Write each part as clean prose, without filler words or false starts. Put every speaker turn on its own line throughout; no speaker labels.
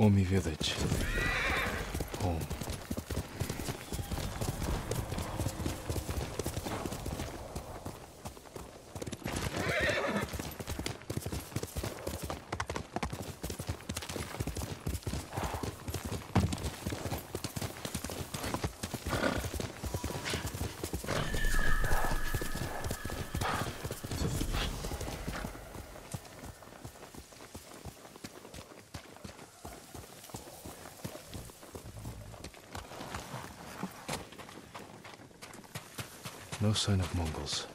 Omi village. Home. No sign of Mongols.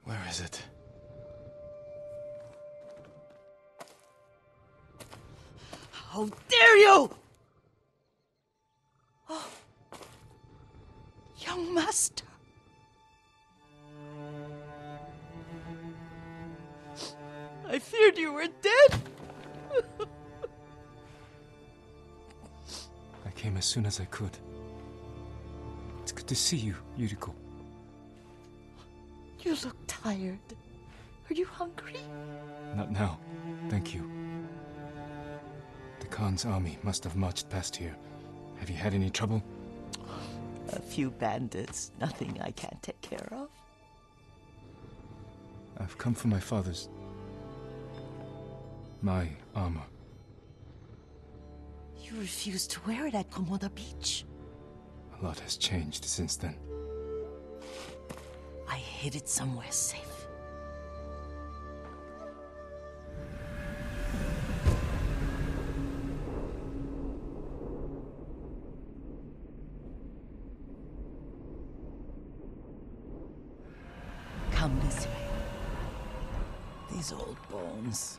Where is it?
How dare you! Oh, young master. I feared you were dead.
I came as soon as I could. It's good to see you, Yuriko.
You look tired. Are you hungry?
Not now, thank you. The Khan's army must have marched past here. Have you had any trouble?
A few bandits. Nothing I can't take care of.
I've come for my father's... my armor.
You refused to wear it at Komoda Beach.
A lot has changed since then.
I hid it somewhere safe. Come this way. These old bones.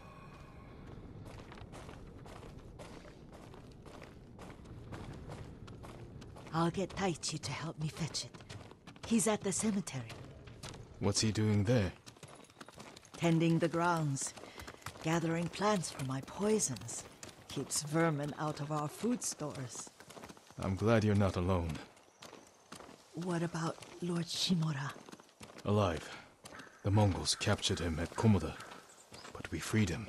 I'll get Taichi to help me fetch it. He's at the cemetery.
What's he doing there?
Tending the grounds. Gathering plants for my poisons. Keeps vermin out of our food stores.
I'm glad you're not alone.
What about Lord Shimura?
Alive. The Mongols captured him at Komoda, but we freed him.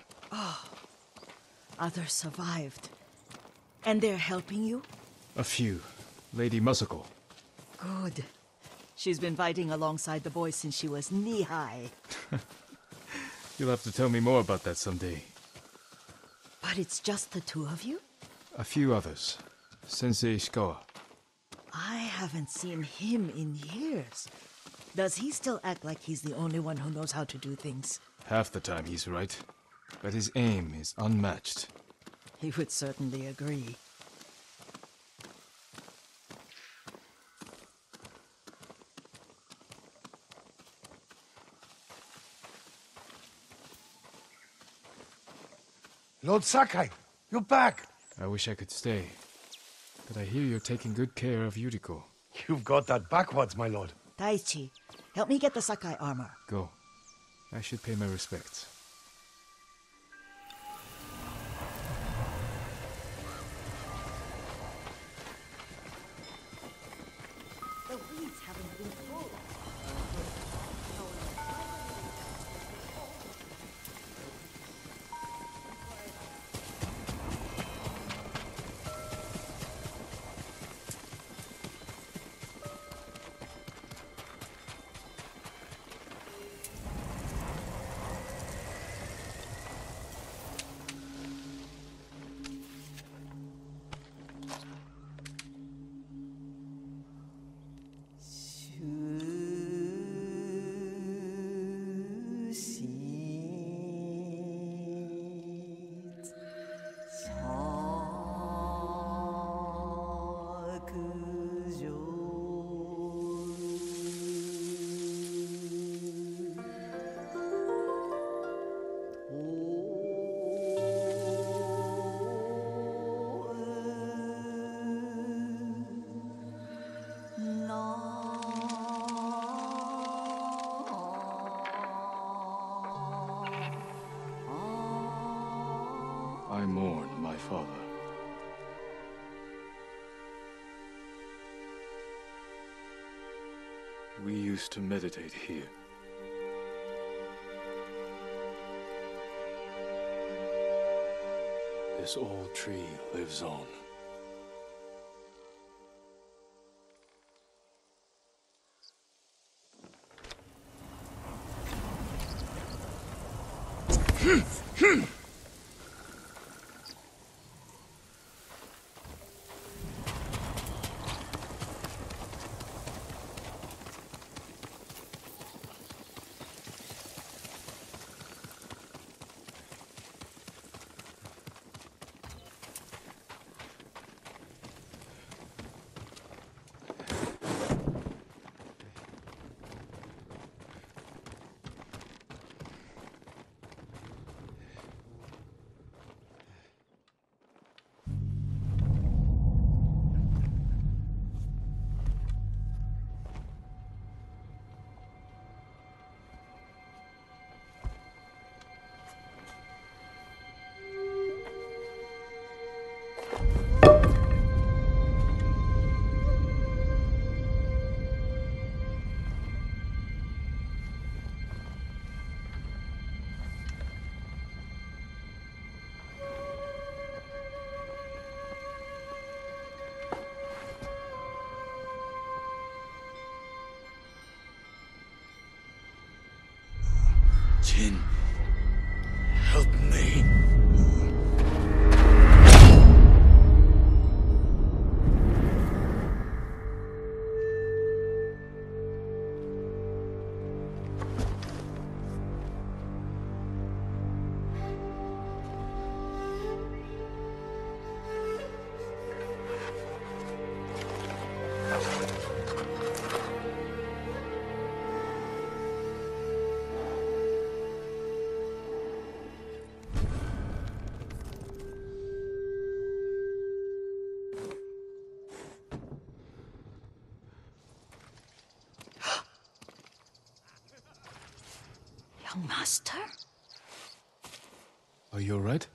Others survived. And they're helping you?
A few. Lady Masako.
Good. She's been fighting alongside the boys since she was knee-high.
You'll have to tell me more about that someday.
But it's just the two of you?
A few others. Sensei Ishikawa.
I haven't seen him in years. Does he still act like he's the only one who knows how to do things?
Half the time he's right, but his aim is unmatched.
He would certainly agree.
Lord Sakai, you're back.
I wish I could stay, but I hear you're taking good care of Yuriko.
You've got that backwards, my lord.
Taichi, help me get the Sakai armor.
Go. I should pay my respects.
The weeds haven't been pulled.
We used to meditate here. This old tree lives on.
Jin, help me.
Young master?
Are you alright?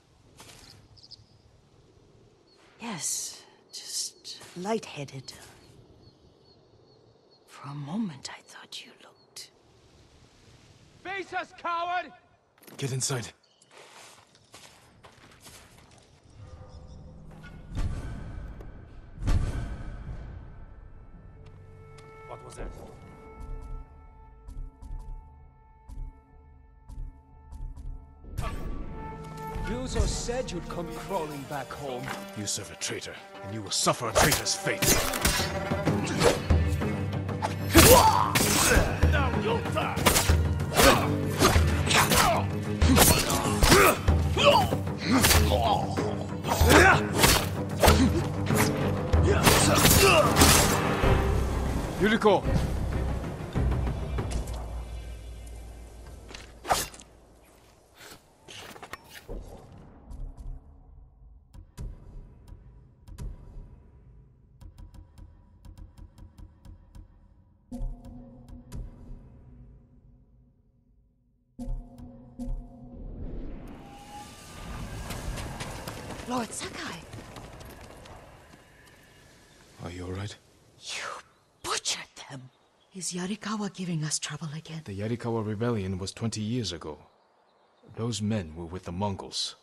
Yes, just lightheaded. For a moment I thought you looked...
Face us, coward!
Get inside.
What was that? You so said you'd come crawling back home.
You serve a traitor, and you will suffer a traitor's fate.
Now you'll die!
Yuriko!
Lord Sakai,
Are you alright?
you butchered them. Is Yarikawa giving us trouble again?
The Yarikawa rebellion was 20 years ago. Those men were with the Mongols.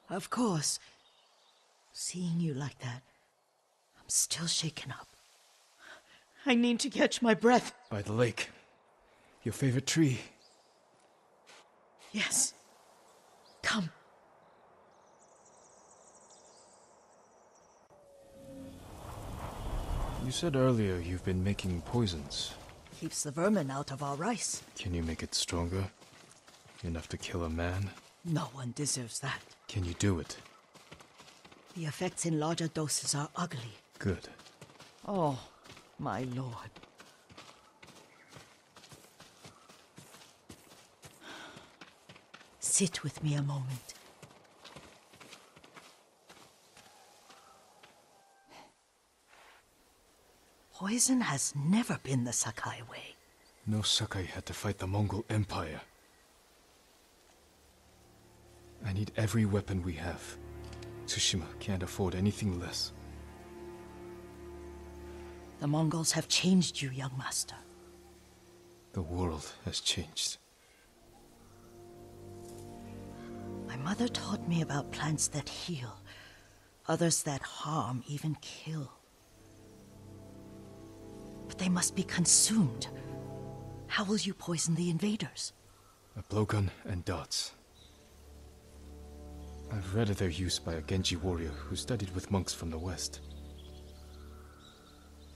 Of course. Seeing you like that, I'm still shaken up. I need to catch my breath.
By the lake. Your favorite tree.
Yes. Come.
You said earlier you've been making poisons.
Keeps the vermin out of our rice.
Can you make it stronger? Enough to kill a man?
No one deserves that.
Can you do it?
The effects in larger doses are ugly.
Good.
Oh, my lord. Sit with me a moment. Poison has never been the Sakai way.
No Sakai had to fight the Mongol Empire. I need every weapon we have. Tsushima can't afford anything less.
The Mongols have changed you, young master.
The world has changed.
My mother taught me about plants that heal, others that harm, even kill. But they must be consumed. How will you poison the invaders?
A blowgun and darts. I've read of their use by a Genji warrior who studied with monks from the west.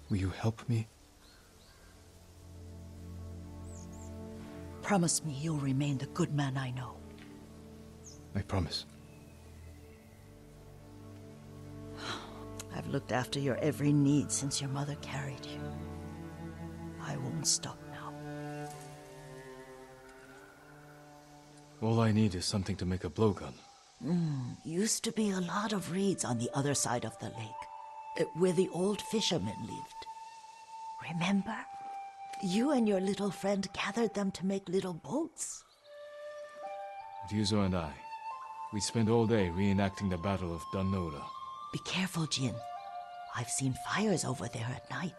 Will you help me?
Promise me you'll remain the good man I know.
I promise.
I've looked after your every need since your mother carried you. I won't stop now.
All I need is something to make a blowgun.
Used to be a lot of reeds on the other side of the lake, where the old fishermen lived. Remember? You and your little friend gathered them to make little boats.
Ryuzo and I, we spent all day reenacting the Battle of Dannoura.
Be careful, Jin. I've seen fires over there at night.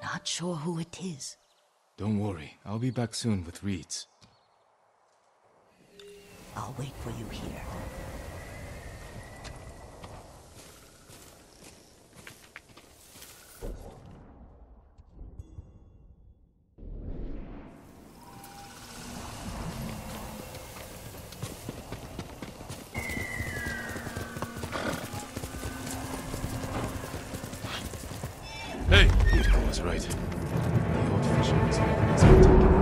Not sure who it is.
Don't worry, I'll be back soon with reeds.
I'll wait for you here.
Hey! Yuriko was right. The old fisherman's island has been taken by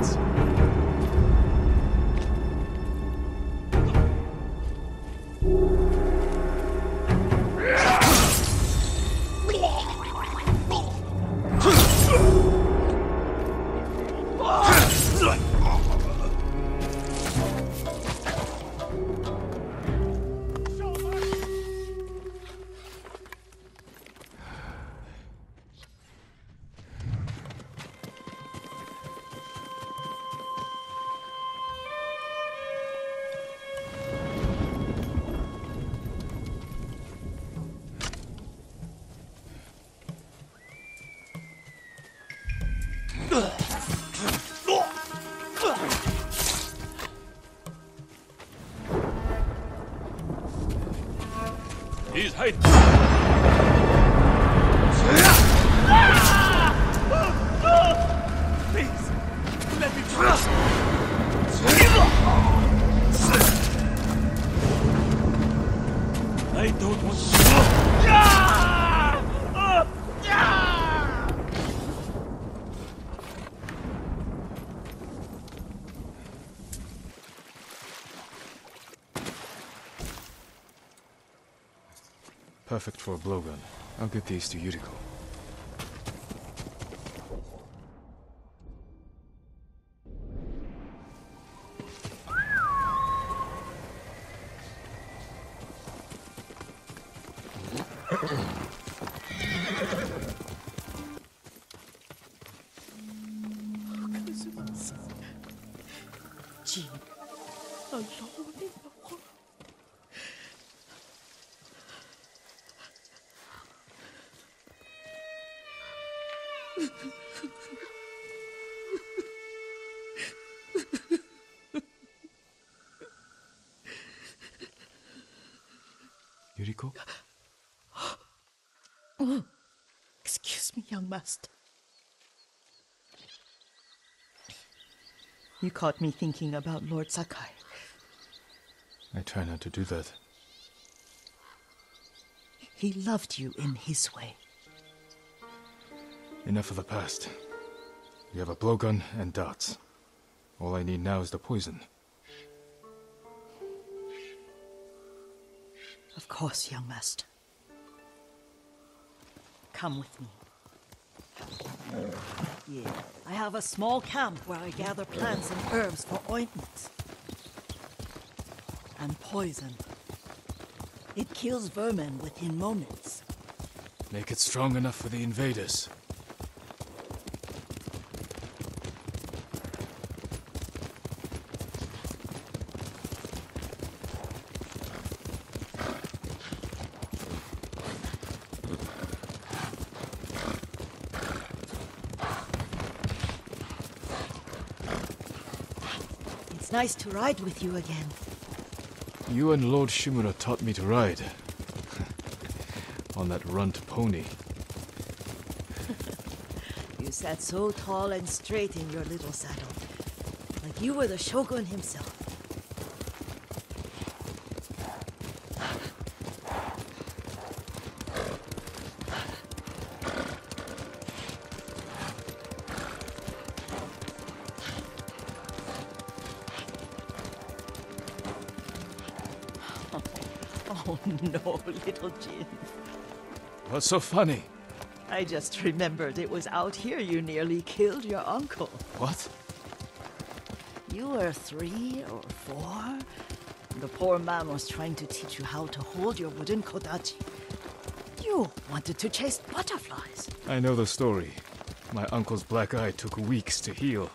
pirates.
He's hiding. Please, let me trust. I don't want to.
Perfect for a blowgun. I'll get these to Yuriko.
Jin, alone in the world.
Yuriko?
Oh, excuse me, young master. You caught me thinking about Lord Sakai.
I try not to do that.
He loved you in his way.
Enough of the past. We have a blowgun and darts. All I need now is the poison.
Of course, young master. Come with me. Yeah, I have a small camp where I gather plants and herbs for ointments. And poison. It kills vermin within moments.
Make it strong enough for the invaders.
nice to ride with you again.
You and Lord Shimura taught me to ride. On that runt pony.
You sat so tall and straight in your little saddle, like you were the shogun himself. Oh no, little Jin.
What's so funny?
I just remembered it was out here you nearly killed your uncle.
What?
You were 3 or 4. The poor man was trying to teach you how to hold your wooden kodachi. You wanted to chase butterflies.
I know the story. My uncle's black eye took weeks to heal.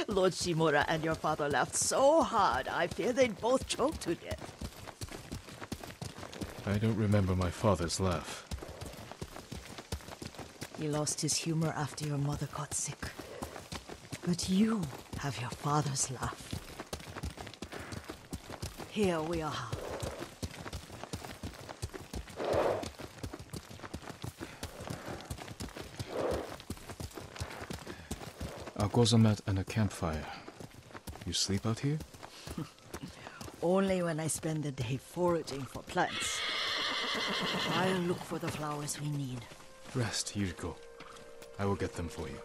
Lord Shimura and your father laughed so hard, I fear they'd both choke to death.
I don't remember my father's laugh.
He lost his humor after your mother got sick. But you have your father's laugh. Here we are.
A gozamat and a campfire. You sleep out here?
Only when I spend the day foraging for plants. I'll look for the flowers we need.
Rest, Yuriko. I will get them for you.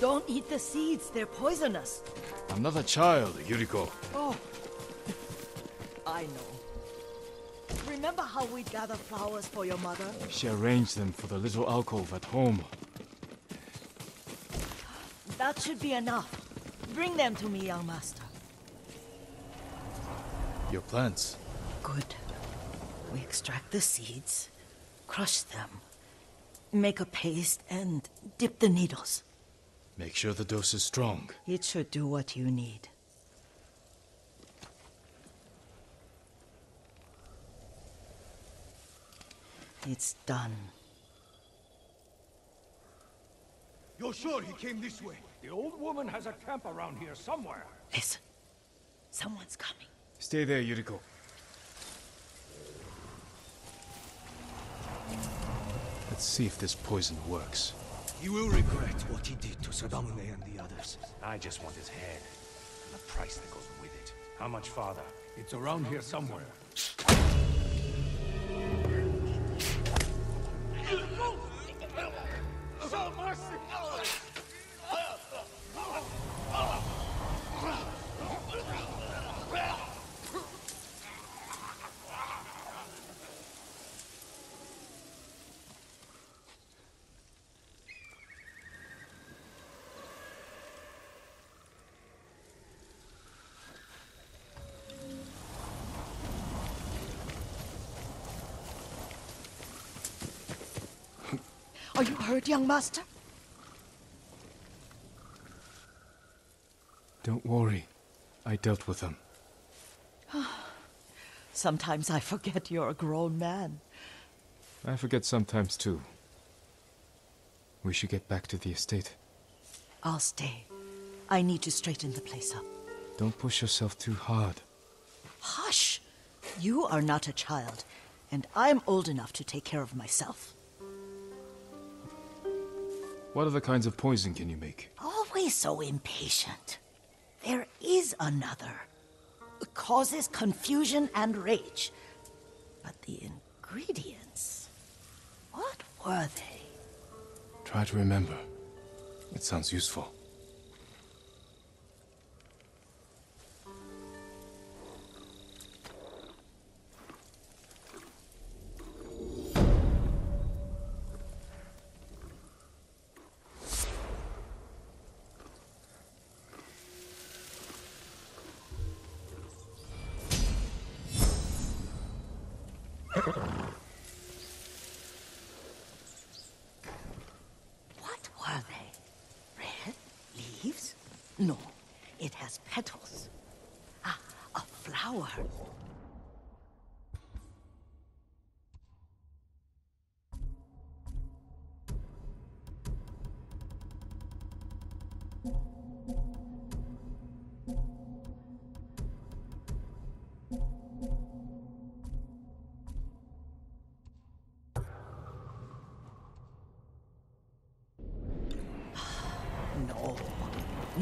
Don't eat the seeds, they're poisonous.
I'm not a child, Yuriko.
Oh, I know. Remember how we'd gather flowers for your mother?
She arranged them for the little alcove at home.
That should be enough. Bring them to me, young master.
Your plants.
Good. We extract the seeds, crush them, make a paste, and dip the needles.
Make sure the dose is strong.
It should do what you need. It's done.
You're sure he came this way? The old woman has a camp around here somewhere.
Listen. Someone's coming.
Stay there, Yuriko. Let's see if this poison works.
He will regret what he did to Sadamune and the others.
I just want his head, and the price that goes with it. How much farther?
It's around here somewhere.
Are you hurt, young master?
Don't worry. I dealt with them.
Sometimes I forget you're a grown man.
I forget sometimes too. We should get back to the estate.
I'll stay. I need to straighten the place up.
Don't push yourself too hard.
Hush! You are not a child, and I'm old enough to take care of myself.
What other kinds of poison can you make?
Always so impatient. There is another. It causes confusion and rage. But the ingredients... what were they?
Try to remember. It sounds useful.
What were they? Red leaves? No, it has petals. Ah, a flower.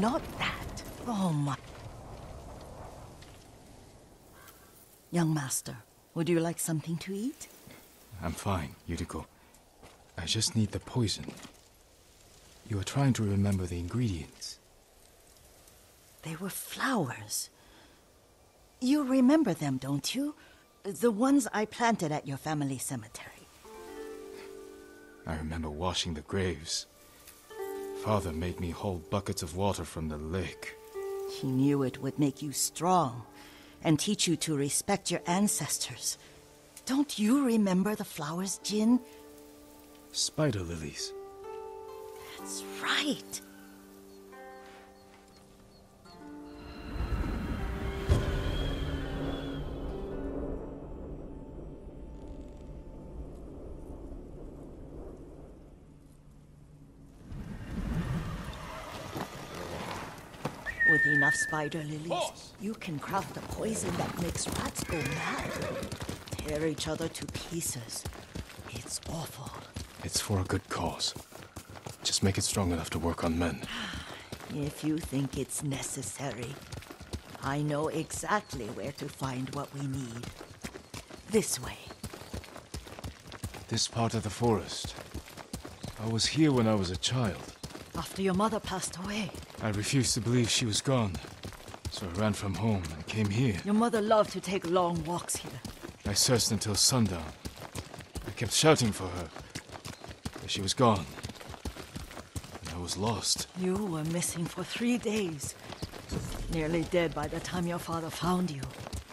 not that. Oh my. Young master, would you like something to eat?
I'm fine, Yuriko. I just need the poison. You are trying to remember the ingredients.
They were flowers. You remember them, don't you? The ones I planted at your family cemetery.
I remember washing the graves. Father made me hold buckets of water from the lake.
He knew it would make you strong and teach you to respect your ancestors. Don't you remember the flowers, Jin?
Spider lilies.
That's right. With enough spider lilies, you can craft a poison that makes rats go mad. Tear each other to pieces. It's awful.
It's for a good cause. Just make it strong enough to work on men.
If you think it's necessary, I know exactly where to find what we need. This way.
This part of the forest. I was here when I was a child.
After your mother passed away.
I refused to believe she was gone. So I ran from home and came here.
Your mother loved to take long walks here.
I searched until sundown. I kept shouting for her. But she was gone. And I was lost.
You were missing for 3 days. Nearly dead by the time your father found you.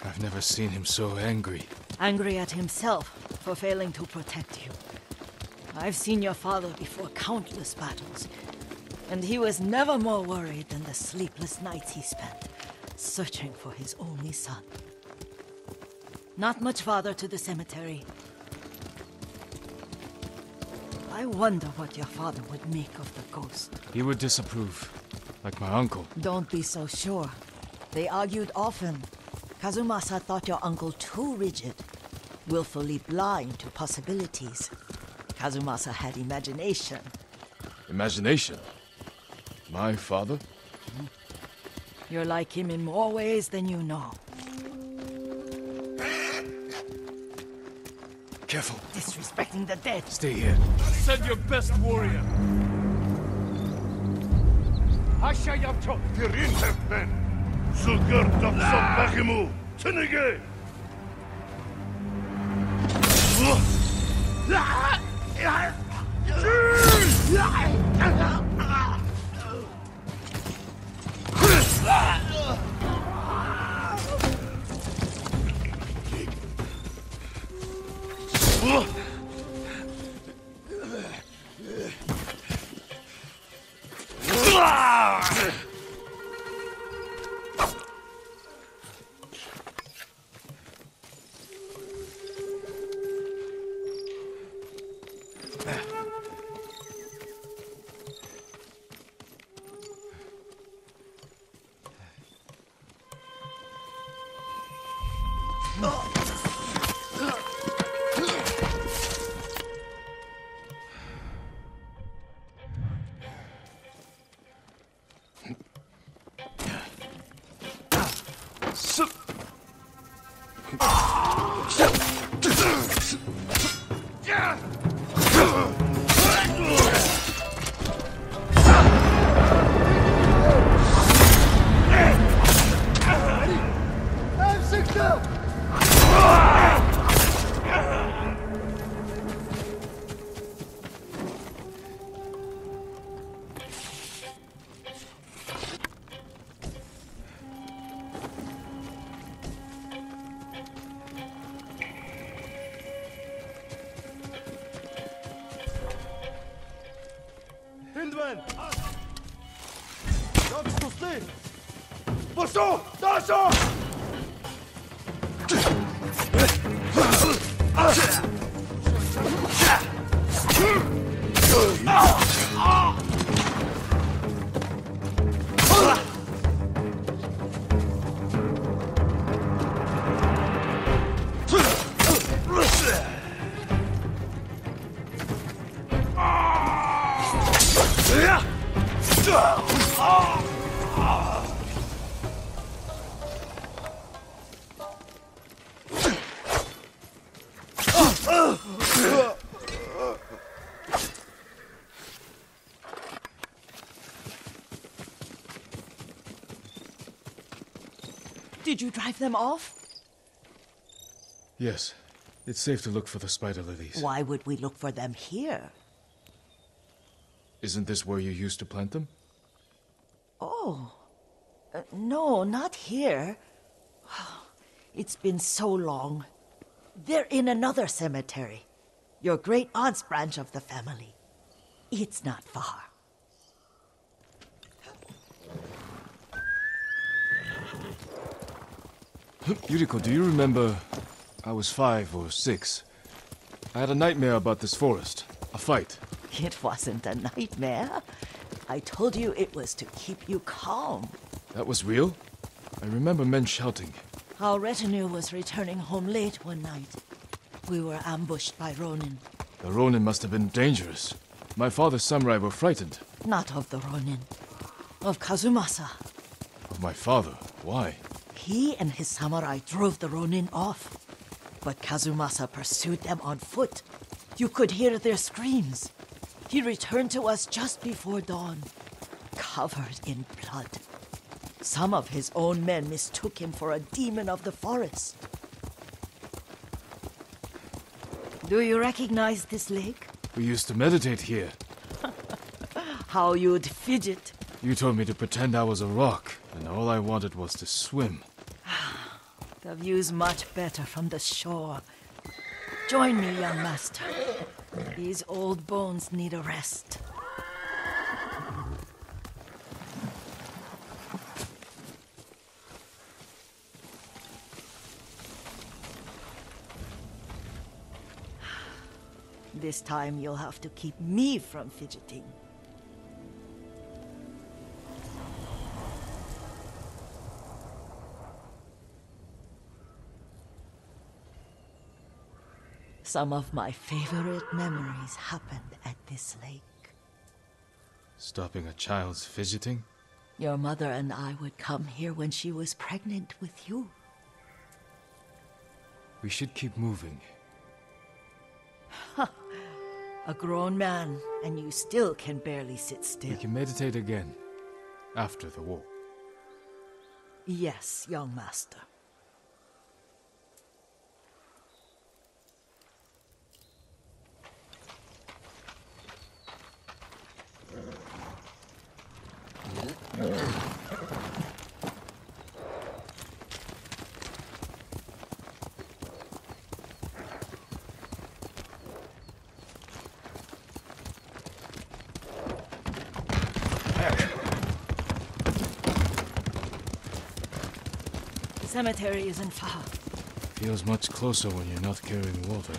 I've never seen him so angry.
Angry at himself for failing to protect you. I've seen your father before countless battles. And he was never more worried than the sleepless nights he spent searching for his only son. Not much farther to the cemetery. I wonder what your father would make of the ghost.
He would disapprove, like my uncle.
Don't be so sure. They argued often. Kazumasa thought your uncle too rigid, willfully blind to possibilities. Kazumasa had imagination.
Imagination? My father?
You're like him in more ways than you know.
Careful.
Disrespecting the dead.
Stay here.
Send your best warrior. Ashayamcho.
Tirinterpen. Sugurtok Sopakimu. Tinige.
Hindman! Dogs to sleep! Posso! Daso!
Did you drive them off?
Yes. It's safe to look for the spider lilies.
Why would we look for them here?
Isn't this where you used to plant them?
Oh. No, not here. It's been so long. They're in another cemetery. Your great aunt's branch of the family. It's not far.
Yuriko, do you remember... I was 5 or 6. I had a nightmare about this forest. A fight.
It wasn't a nightmare. I told you it was to keep you calm.
That was real? I remember men shouting.
Our retinue was returning home late one night. We were ambushed by Ronin.
The Ronin must have been dangerous. My father's samurai were frightened.
Not of the Ronin. Of Kazumasa.
Of my father? Why?
He and his samurai drove the Ronin off. But Kazumasa pursued them on foot. You could hear their screams. He returned to us just before dawn, covered in blood. Some of his own men mistook him for a demon of the forest. Do you recognize this lake?
We used to meditate here.
How you'd fidget.
You told me to pretend I was a rock, and all I wanted was to swim.
The view's much better from the shore. Join me, young master. These old bones need a rest. This time you'll have to keep me from fidgeting. Some of my favorite memories happened at this lake.
Stopping a child's fidgeting?
Your mother and I would come here when she was pregnant with you.
We should keep moving.
A grown man, and you still can barely sit
We
still.
can meditate again. After the war.
Yes, young master. Cemetery isn't far.
Feels much closer when you're not carrying water.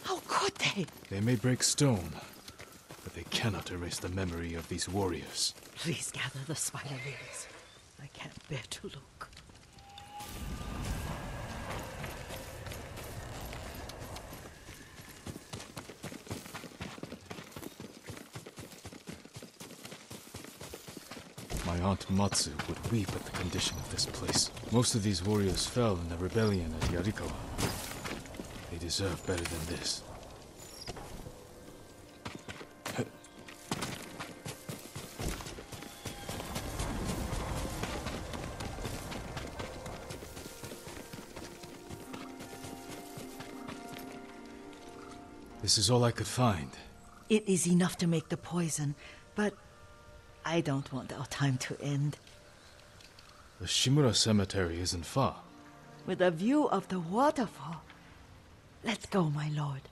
How could they?
They may break stone, but they cannot erase the memory of these warriors.
Please gather the spider lilies. I can't bear to look.
My aunt Matsu would weep at the condition of this place. Most of these warriors fell in the rebellion at Yarikawa. They deserve better than this. This is all I could find.
It is enough to make the poison, but I don't want our time to end.
The Shimura Cemetery isn't far.
With a view of the waterfall. Let's go, my lord.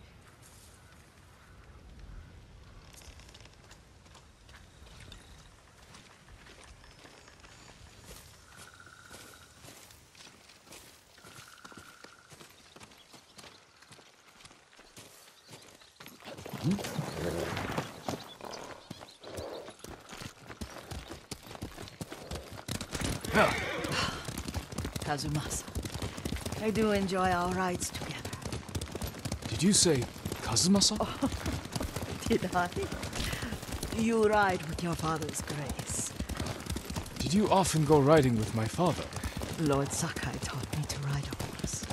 Kazumasa, I do enjoy our rides together.
Did you say Kazumasa?
Did I? You ride with your father's grace.
Did you often go riding with my father?
Lord Sakai taught me to ride a horse.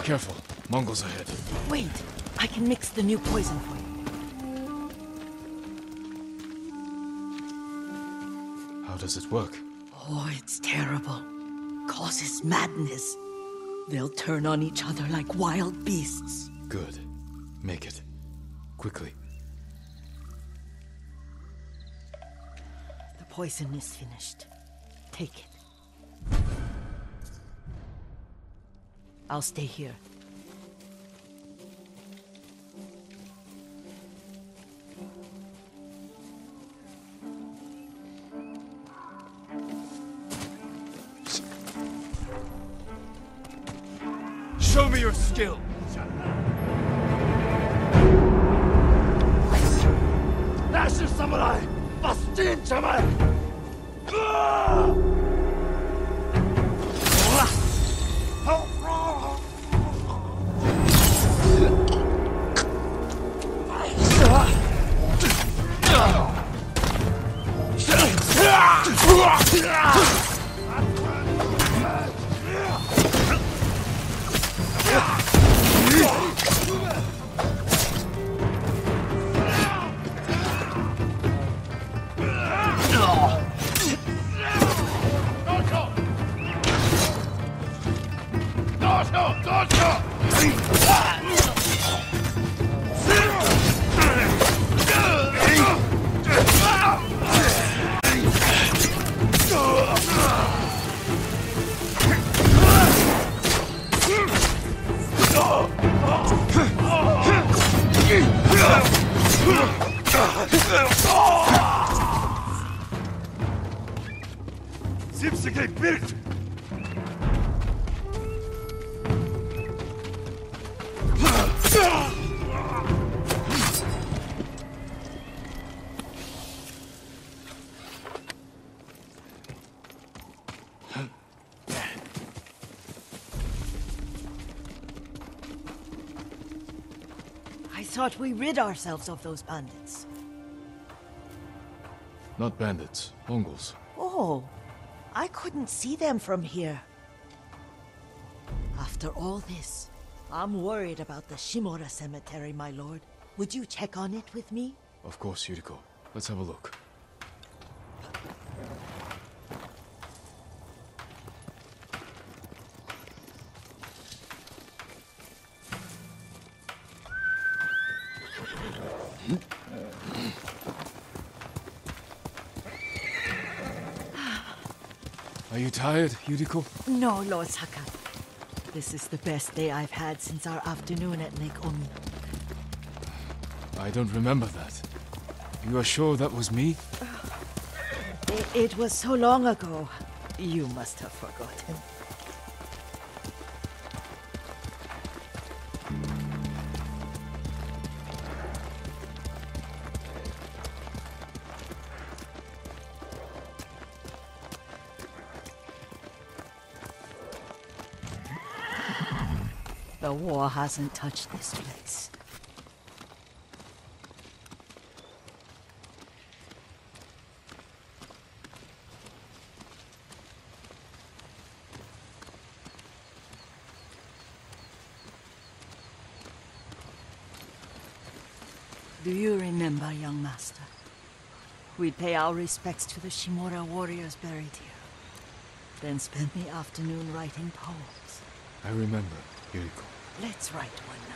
Careful. Mongols ahead.
Wait, I can mix the new poison for you.
How does it work?
Oh, it's terrible. Causes madness. They'll turn on each other like wild beasts.
Good. Make it. Quickly.
The poison is finished. Take it. I'll stay here.
Show me your skill!
Nash Samurai! Bastin Samurai! Zipsige birgt!
I thought we rid ourselves of those bandits.
Not bandits. Mongols.
Oh, I couldn't see them from here. After all this, I'm worried about the Shimura cemetery, my lord. Would you check on it with me?
Of course, Yuriko. Let's have a look. Are you tired, Yuriko?
No, Lord Sakai. This is the best day I've had since our afternoon at Lake Omi.
I don't remember that. You are sure that was me?
It was so long ago. You must have forgotten. The war hasn't touched this place. Do you remember, young master? We'd pay our respects to the Shimura warriors buried here. Then spend the afternoon writing poems.
I remember, Yuriko.
Let's write one now.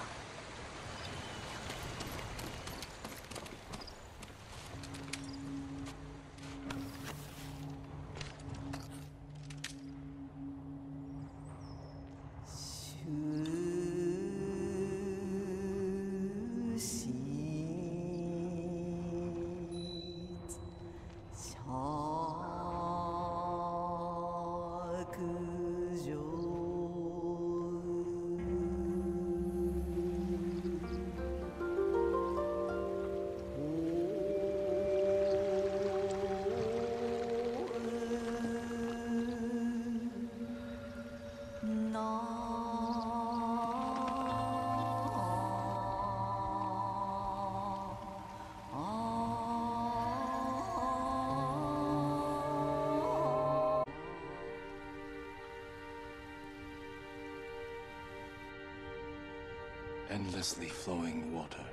endlessly flowing water.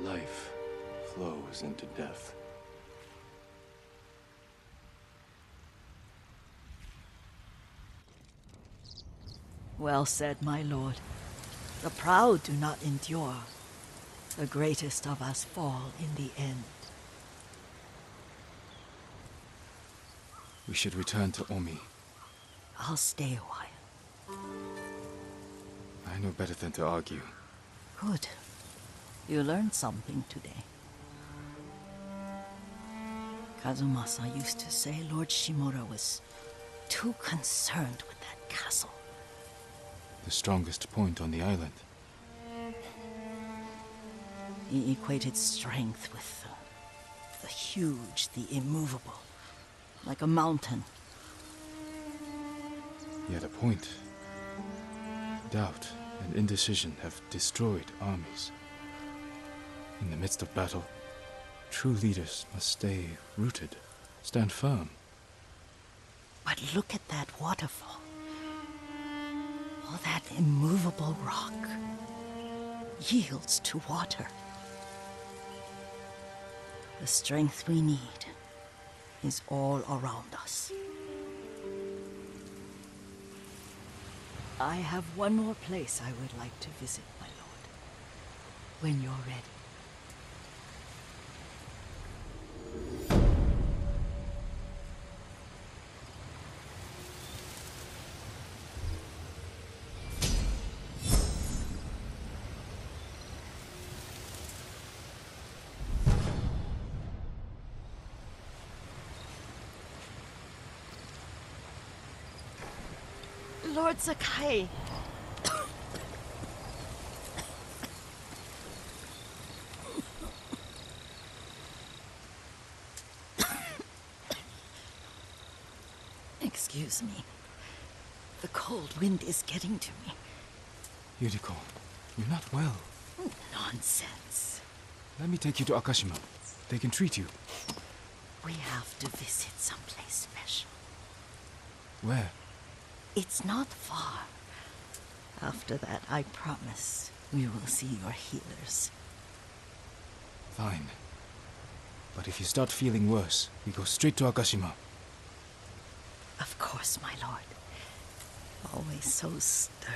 Life flows into death.
Well said, my lord. The proud do not endure. The greatest of us fall in the end.
We should return to Omi.
I'll stay a while.
I know better than to argue.
Good. You learned something today. Kazumasa used to say Lord Shimura was too concerned with that castle.
The strongest point on the island.
He equated strength with the huge, the immovable, like a mountain.
Yet a point. Doubt and indecision have destroyed armies. In the midst of battle, true leaders must stay rooted, stand firm.
But look at that waterfall. All that immovable rock yields to water. The strength we need is all around us. I have one more place I would like to visit, my lord. When you're ready. Lord Sakai. Excuse me. The cold wind is getting to me.
Yuriko, you're not well.
Nonsense.
Let me take you to Akashima. They can treat you.
We have to visit someplace special.
Where?
It's not far. After that, I promise, we will see your healers.
Fine. But if you start feeling worse, we go straight to Akashima.
Of course, my lord. Always so stern.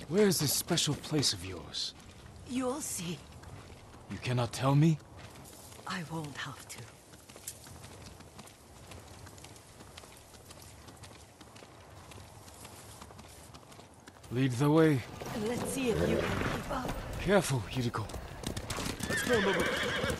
Where is this special place of yours?
You'll see.
You cannot tell me?
I won't have to.
Lead the way.
Let's see if you can keep up.
Careful, Yuriko.
Let's go, Nobu.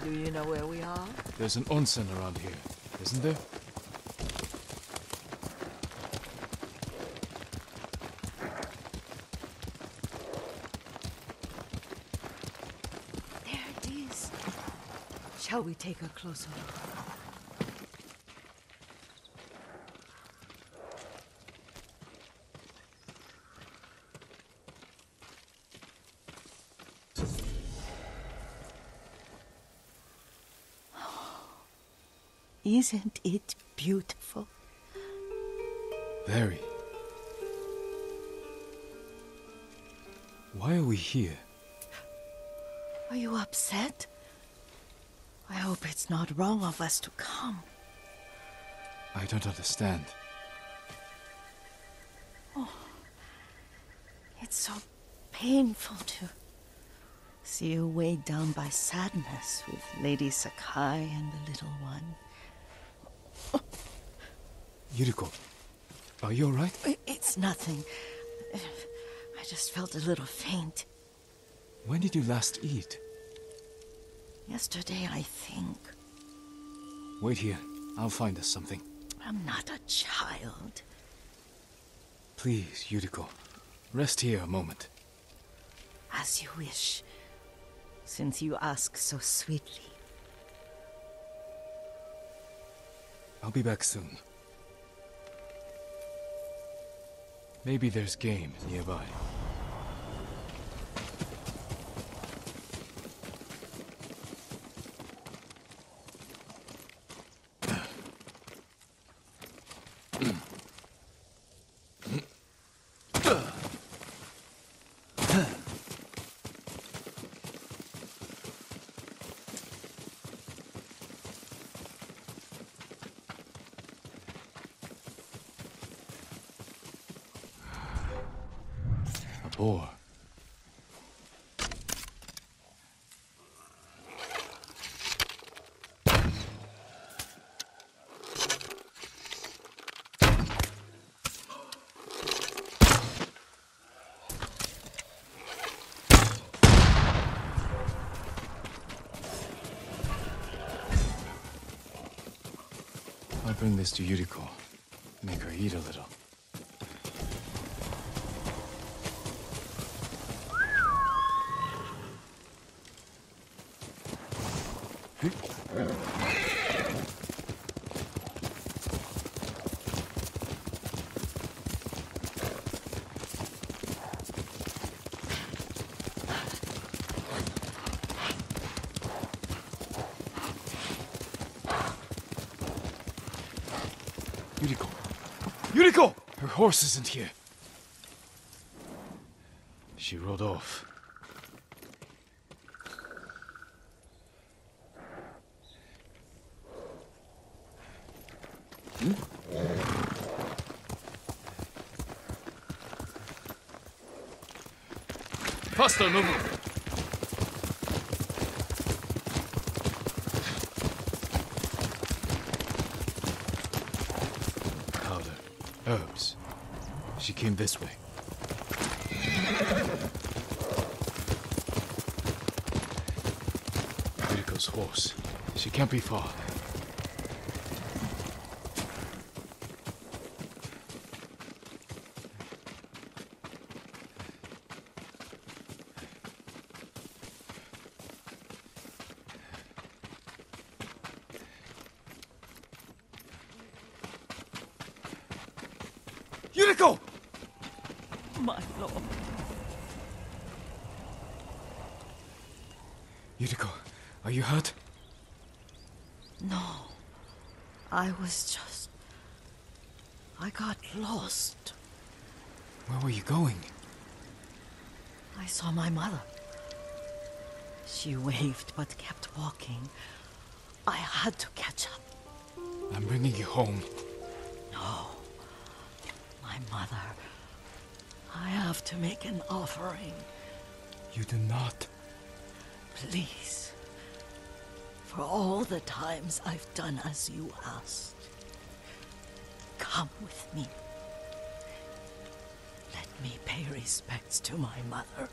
Do you know where we are?
There's an onsen around here, isn't there?
There it is. Shall we take a closer look? Isn't it beautiful?
Very. Why are we here?
Are you upset? I hope it's not wrong of us to come.
I don't understand.
It's so painful See you weighed down by sadness with Lady Sakai and the little one.
Yuriko, are you alright?
It's nothing. I just felt a little faint.
When did you last eat?
Yesterday, I think.
Wait here. I'll find us something.
I'm not a child.
Please, Yuriko. Rest here a moment.
As you wish, since you ask so sweetly.
I'll be back soon. Maybe there's game nearby. A boar. I'll bring this to Yuriko. Make her eat a little. Yuriko! Yuriko! Her horse isn't here. She rode off. Faster, Nobu! Powder. Herbs. She came this way. Yuriko's horse. She can't be far. Yuriko!
My lord.
Yuriko, are you hurt?
No. I was just... I got lost.
Where were you going?
I saw my mother. She waved but kept walking. I had to catch up.
I'm bringing you home.
No. My mother. I have to make an offering.
You do not.
Please. For all the times I've done as you asked. Come with me. Let me pay respects to my mother.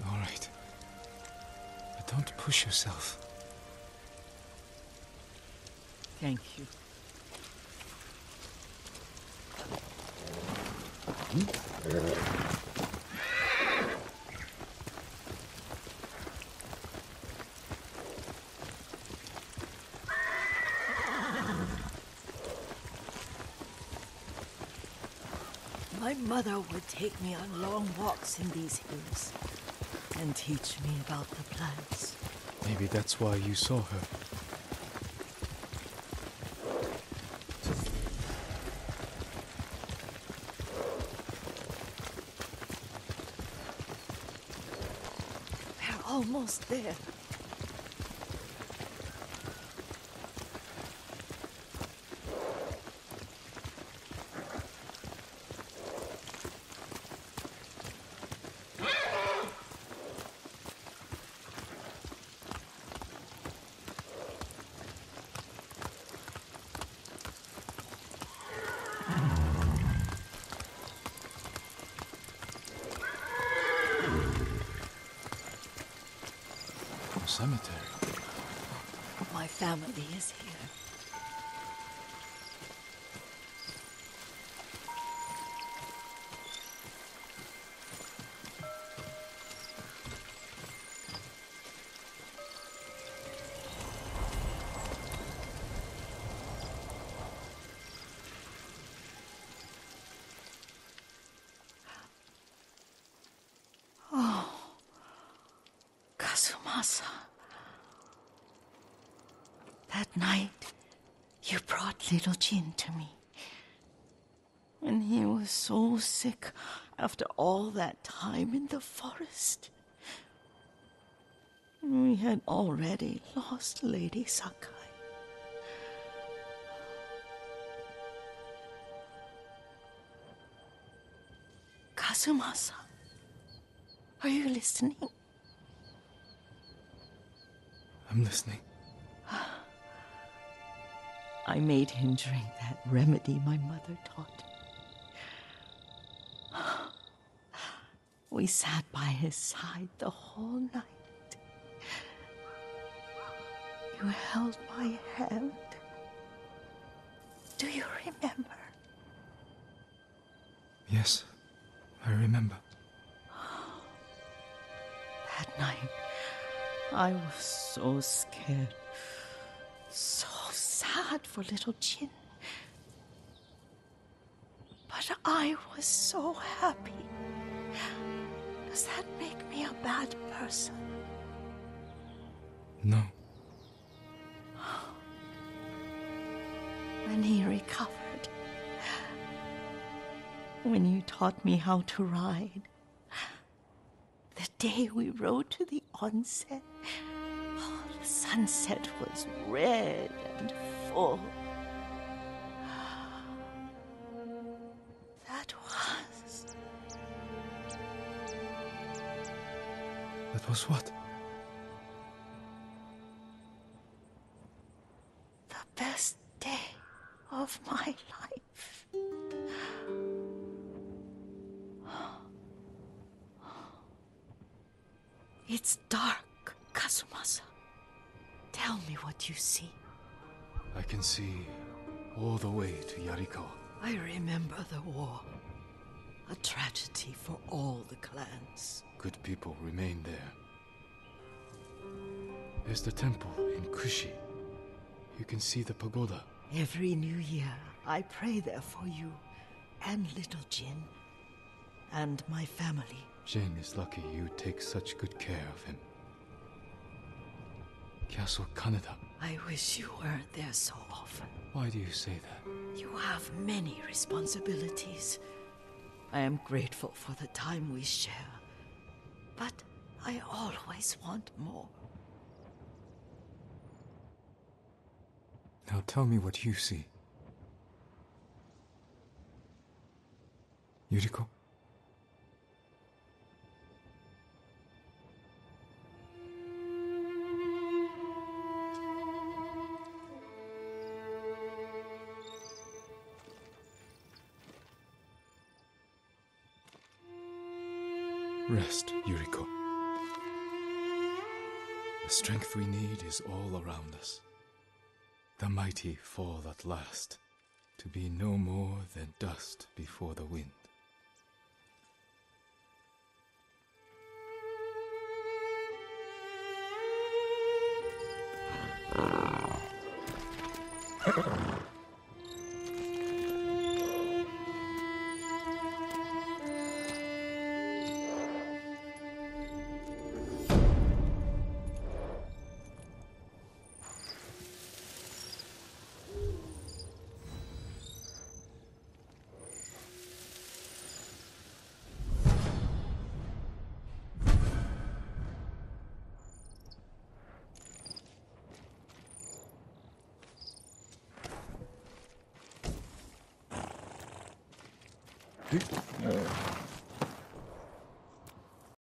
All right. But don't push yourself.
Thank you. My mother would take me on long walks in these hills and teach me about the plants.
Maybe that's why you saw her.
We're almost there.
cemetery.
My family is here. Kazumasa. That night, you brought little Jin to me. And he was so sick after all that time in the forest. We had already lost Lady Sakai. Kazumasa, are you listening?
I'm listening.
I made him drink that remedy my mother taught me. We sat by his side the whole night. You held my hand. Do you remember?
Yes, I remember.
That night, I was so scared, so sad for little Jin. But I was so happy. Does that make me a bad person?
No.
When he recovered, when you taught me how to ride, the day we rode to the onsen, oh, the sunset was red and full. That
was what?
the best day of my life. It's dark, Kazumasa. Tell me what you see.
I can see all the way to Yarikawa.
I remember the war. A tragedy for all the clans.
Good people remain there. There's the temple in Kushi. You can see the pagoda.
Every new year, I pray there for you and little Jin and my family.
Jin is lucky you take such good care of him. Castle Kaneda.
I wish you weren't there so often.
Why do you say that?
You have many responsibilities. I am grateful for the time we share, but I always want more.
Now tell me what you see. Yuriko? Rest, Yuriko. The strength we need is all around us. The mighty fall at last, to be no more than dust before the wind.